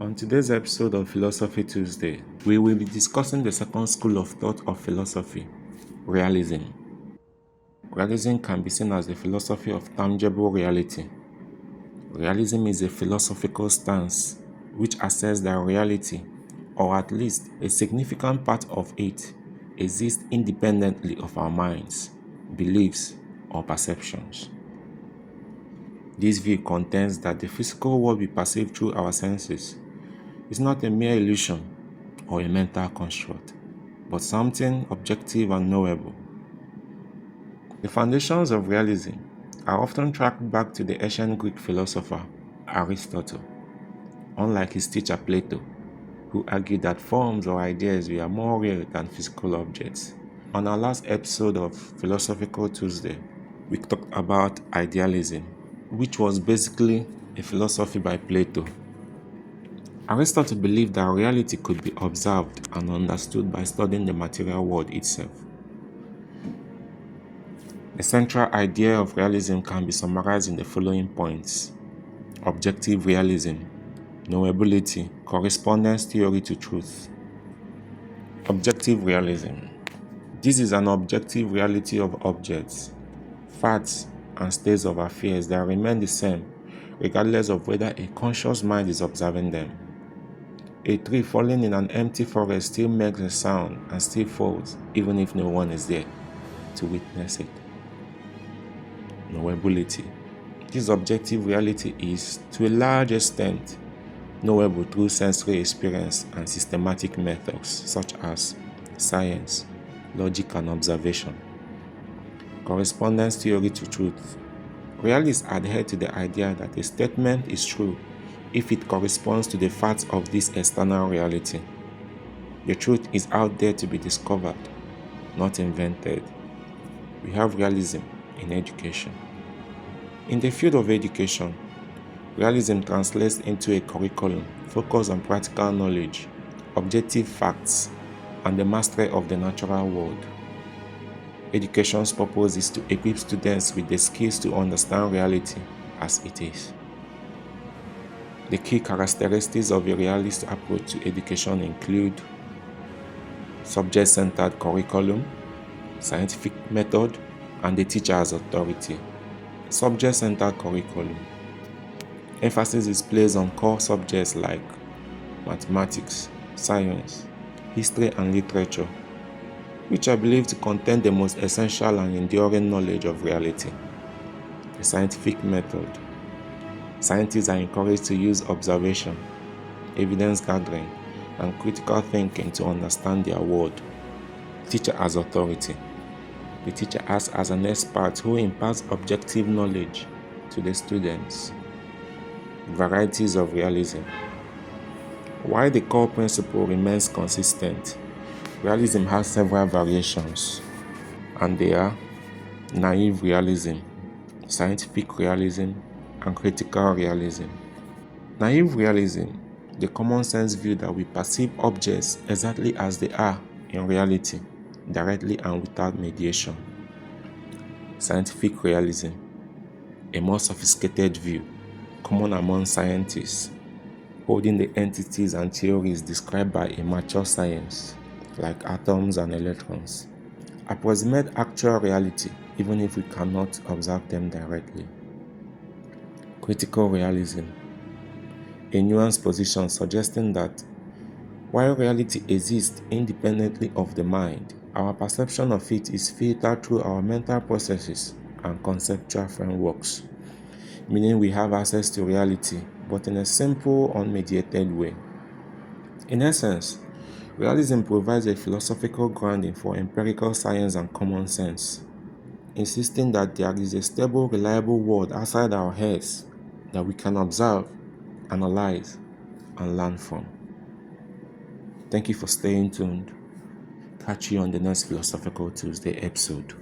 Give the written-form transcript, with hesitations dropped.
On today's episode of Philosophy Tuesday, we will be discussing the second school of thought of philosophy, realism. Realism can be seen as the philosophy of tangible reality. Realism is a philosophical stance which asserts that reality, or at least a significant part of it, exists independently of our minds, beliefs, or perceptions. This view contends that the physical world we perceive through our senses is not a mere illusion or a mental construct, but something objective and knowable. The foundations of realism are often tracked back to the ancient Greek philosopher Aristotle, unlike his teacher Plato, who argued that forms or ideas were more real than physical objects. On our last episode of Philosophical Tuesday, we talked about idealism, which was basically a philosophy by Plato. Aristotle believed that reality could be observed and understood by studying the material world itself. The central idea of realism can be summarized in the following points: objective realism, knowability, correspondence theory to truth. Objective realism. This is an objective reality of objects, facts, and states of affairs that remain the same regardless of whether a conscious mind is observing them. A tree falling in an empty forest still makes a sound and still falls even if no one is there to witness it. Knowability. This objective reality is, to a large extent, knowable through sensory experience and systematic methods such as science, logic, and observation. Correspondence theory to truth. Realists adhere to the idea that a statement is true if it corresponds to the facts of this external reality. The truth is out there to be discovered, not invented. We have realism in education. In the field of education, realism translates into a curriculum focused on practical knowledge, objective facts, and the mastery of the natural world. Education's purpose is to equip students with the skills to understand reality as it is. The key characteristics of a realist approach to education include subject-centered curriculum, scientific method, and the teacher as authority. Subject-centered curriculum. Emphasis is placed on core subjects like mathematics, science, history, and literature, which are believed to contain the most essential and enduring knowledge of reality. The scientific method. Scientists are encouraged to use observation, evidence gathering, and critical thinking to understand their world. Teacher as authority. The teacher acts as an expert who imparts objective knowledge to the students. Varieties of realism. While the core principle remains consistent, realism has several variations, and they are naive realism, scientific realism, and critical realism. Naive realism, the common sense view that we perceive objects exactly as they are in reality, directly and without mediation. Scientific realism, a more sophisticated view, common among scientists, holding the entities and theories described by a mature science, like atoms and electrons, approximate actual reality even if we cannot observe them directly. Critical realism, a nuanced position suggesting that while reality exists independently of the mind, our perception of it is filtered through our mental processes and conceptual frameworks, meaning we have access to reality, but in a simple, unmediated way. In essence, realism provides a philosophical grounding for empirical science and common sense, insisting that there is a stable, reliable world outside our heads that we can observe, analyze, and learn from. Thank you for staying tuned. Catch you on the next Philosophical Tuesday episode.